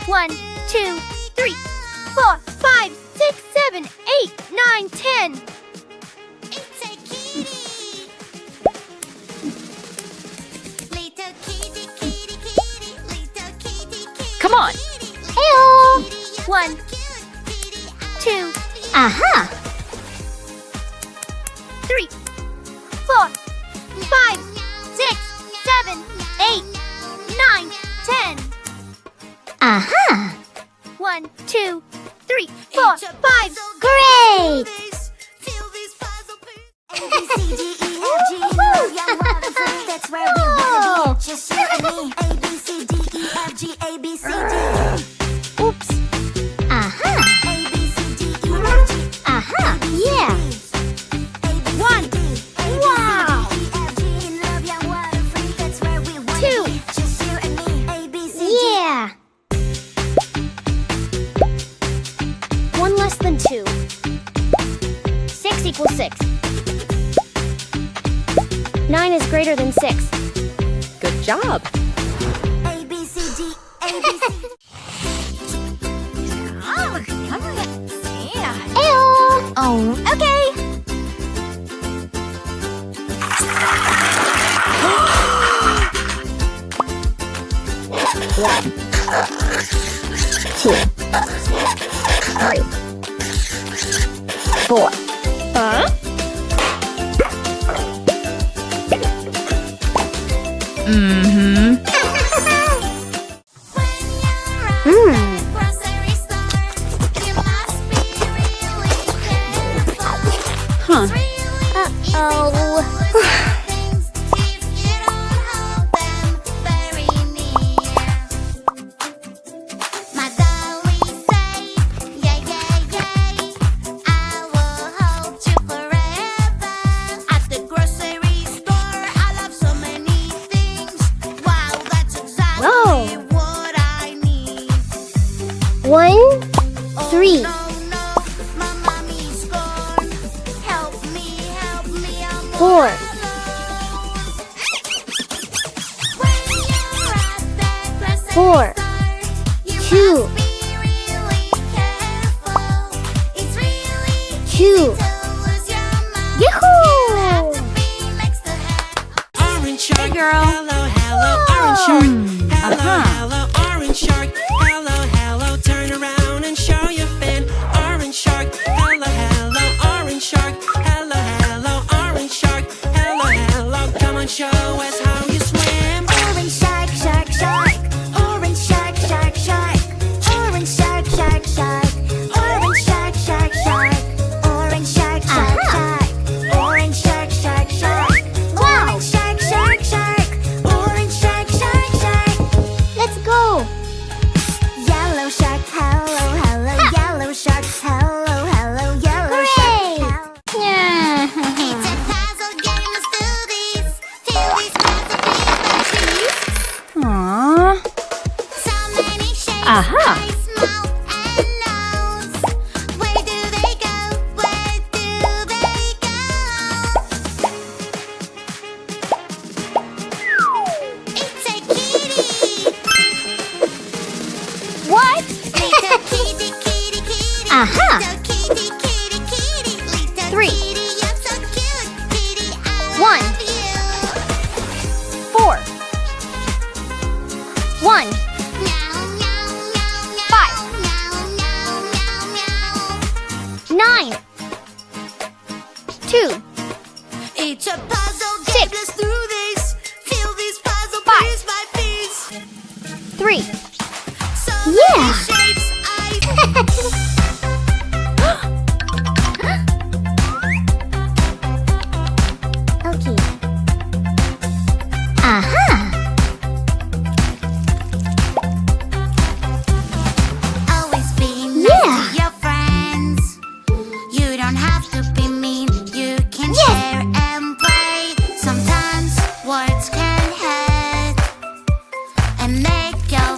1, 2, 3, 4, 5, 6, 7, 8, 9, 10. It's a kitty. Little kitty, kitty, kitty. Little kitty, kitty. Come on. Ew. 1, 2. Aha! 3, 4, 5, 6, 7, 8, 9, 10. Aha! 1, 2, 3, 4, 5. Great! That's where we wanna be. Just you and me. A B C D E F G A B C D. Oops. Aha! A B C D E F G. Aha! Yeah! 1. Wow. 2. Just you and me. A B C D. Yeah! 1 less than 2. 6 equals 6. 9 is greater than 6. Good job. A B C D. A B C D. Ew! Oh, okay. One, two, three, four. Huh? Mm-hmm. Huh. Uh-oh. Whoa. 1, 3. 4. 4. 2. 2. Yahoo! Orange shark, Hey, girl. hello, hello, orange shark, hello, Uh-huh. hello, orange shark, hello, hello, turn around and show your fin. Orange shark, hello, hello, orange shark, hello, hello, orange shark, hello, hello, come on, show us how you swim. Orange shark, shark, shark. Orange shark, shark, shark. Orange shark, shark, shark. Orange shark, shark, shark. Orange shark, shark, shark. Orange shark, shark, shark. Orange shark, shark, shark. Orange shark, shark, shark. Let's go! Yellow shark, hello, hello. Yellow shark, hello, hello. Yellow shark, Great! hello. Yeah. It's a puzzle game, let's do this. Fill these puzzle pieces. Aww. So many shapes, Aha. eyes, mouth, and nose. Where do they go? Where do they go? It's a kitty. What? Little kitty, kitty, kitty. Aha. Little kitty, kitty, kitty. Little 3. kitty, you're so cute. Kitty, I 1. love you. 4. 1. Meow, meow, meow, meow. 5. Meow, meow, meow, meow. 9. 2. It's a puzzle game, 6. let's do this. Fill these puzzle 5. piece by piece. 3. So Yeah. many shapes, eyes. Okay. Aha! Always be nice Yeah. to your friends. You don't have to be mean. You can Yes. share and play. Sometimes words can hurt and make your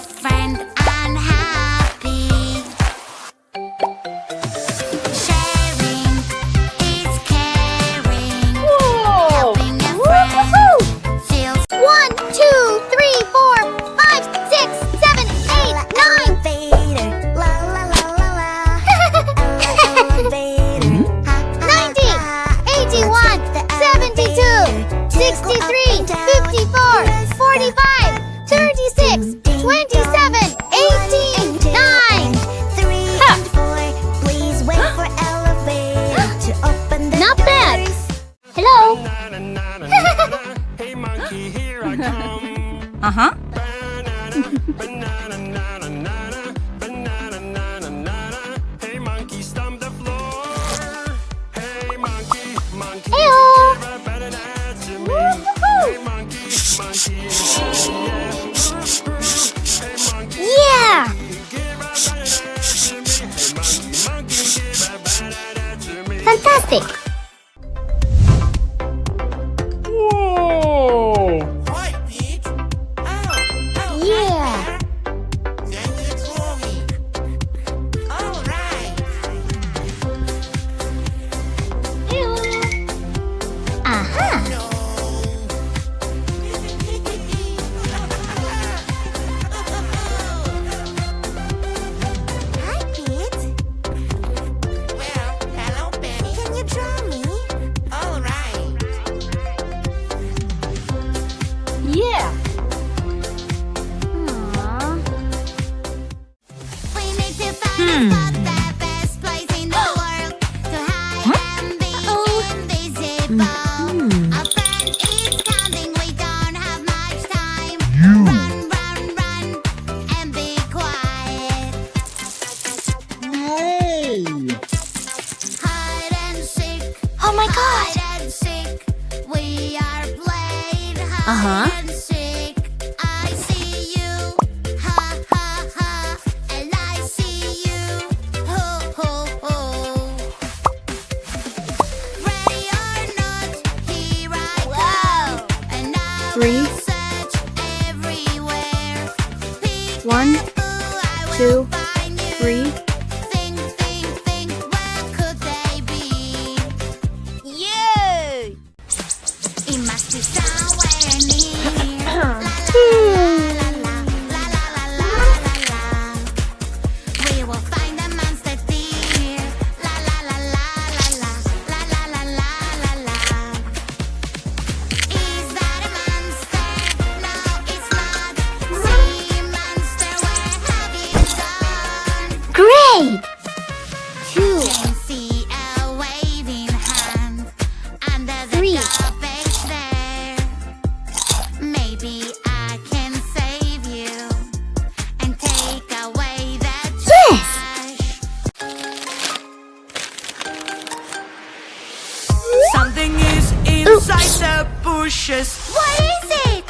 Fantastic! Right, Pete? Oh, Yeah. then you told me. All right. Aha! No. Hi, Pete. Well, hello, Benny. Can you draw me? All right. Yeah. Aww. We need to find a spot, the best place in the world to hide and be invisible. Our friend is counting, we don't have much time. Run, run, run, and be quiet. Hide and seek. Oh my god! Hide and seek. We are playing Uh-huh. hide and seek. I see you. Ha ha ha. And I see you. Ho ho ho. Ready or not, here I come. And I Three. will search everywhere. Peek One, at who I will two, find you. 3. Think, think, think, where could they be? You! It must be somewhere near. La la la la la la la la la. We will find the monster deer. La la la la la la la la la la la. Is that a monster? No, it's not. See, monster, where have you gone? Great! 2, Can see a waving hand under the 3. garbage there. Maybe I can save you and take away that Yes! trash. Something is inside the bushes. What is it?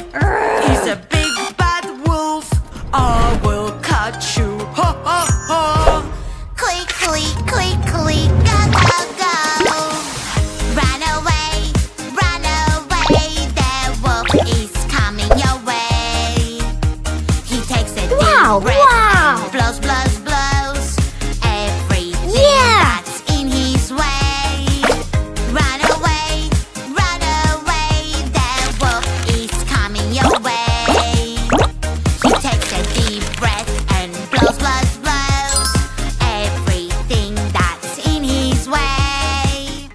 It's a big bad wolf. I will catch you. Ho ho ho. Quickly, quickly, go, go, go. Run away, the wolf is coming your way. He takes a deep Wow, breath wow. and blows, blows, blows everything Yeah. that's in his way. Run away, the wolf is coming your way. He takes a deep breath and blows, blows, blows everything that's in his way.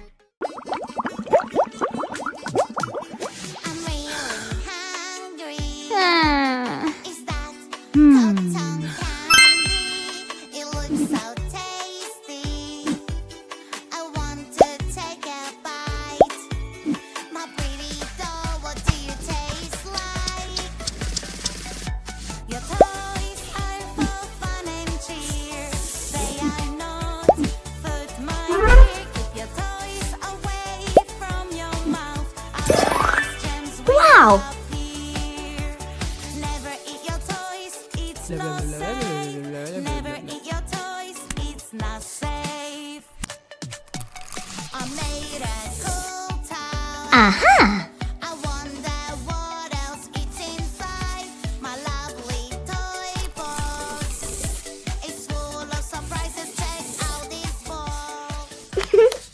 I'm really hungry. Is that tongue candy? It looks so tasty. I want to take a bite. My pretty doll, what do you taste like? Your toys are for fun and cheer. They are not food, my dear. Keep your toys away from your mouth. Otherwise, gems will Wow. appear. Never eat your toys, it's not safe. Never eat your toys, it's not safe. I made a cool town. Aha! I wonder what else is inside my lovely toy box. It's full of surprises. Check out this box.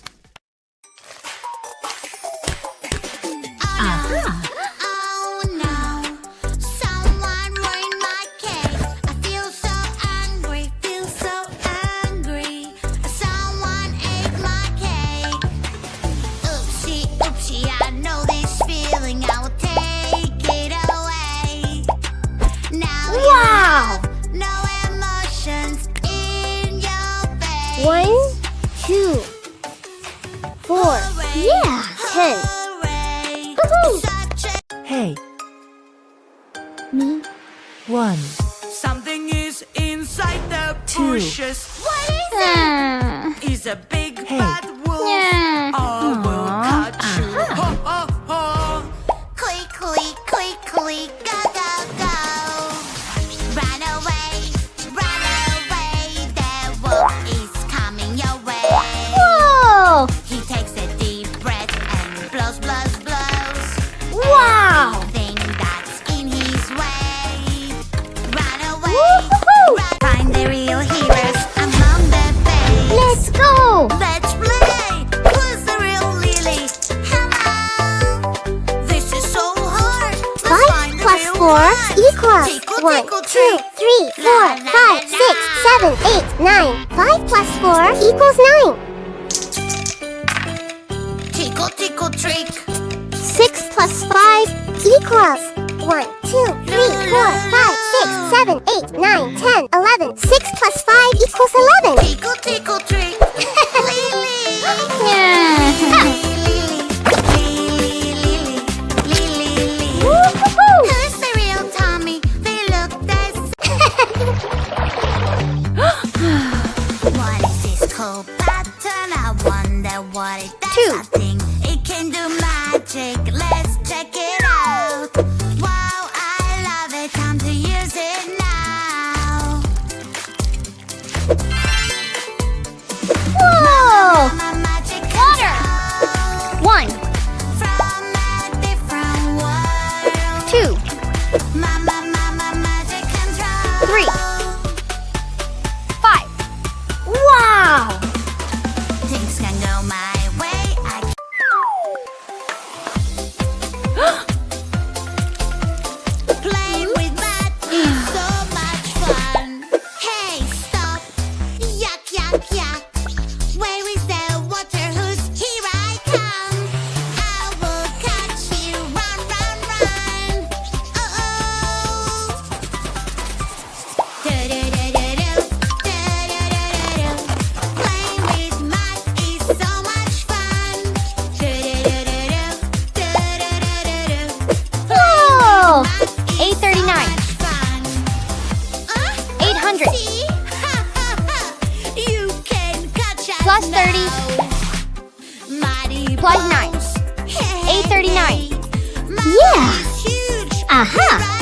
Oh no, someone ruined my cake. I feel so angry, Someone ate my cake. Oopsie, oopsie, I know this feeling. I will take it away. Now you Wow. have no emotions in your face. 1, 2, 4. Yeah, 10. Hooray. Woohoo. Such a Hey, Me? 1. Something is inside the bushes. what is it? It's a big bad wolf. Yeah. I will catch you. Ho ho ho. Quickly, quickly, go, go, go. Run away, the wolf is coming your way. Whoa! He takes 1, 2, 3, 4, 5, 6, 7, 8, 9. 5 plus 4 equals 9. Tickle, tickle, trick. 6 plus 5 equals 1, 2, 3, 4, 5, 6, 7, 8, 9, 10, 11. 6 plus 5 equals 11. Tickle, tickle, trick. Lily. Who's the real Tommy? They look this. What is this cool pattern? I wonder what it does. 2. I think it can do magic. Let's check it out. Wow, I love it. Time to use it now. Whoa! My magic Water. control 1, from a different world. 2, My magic control 3, 5. Wow! Things can go my way. Playing with that is so much fun. Hey, stop! Yuck, yuck, yuck! Where is the water hose? Here I come! I will catch you! Run, run, run! Oh! Do-do-do-do-do, do-do-do-do-do. Playing with mud is so much fun. Do-do-do-do-do, do-do-do-do-do. Whoa! Mud is 839. so much fun. 800. See? You can catch us Plus 30. now. Mighty Plus balls. 9. Hey, 839. Mud Yeah. is huge. Aha.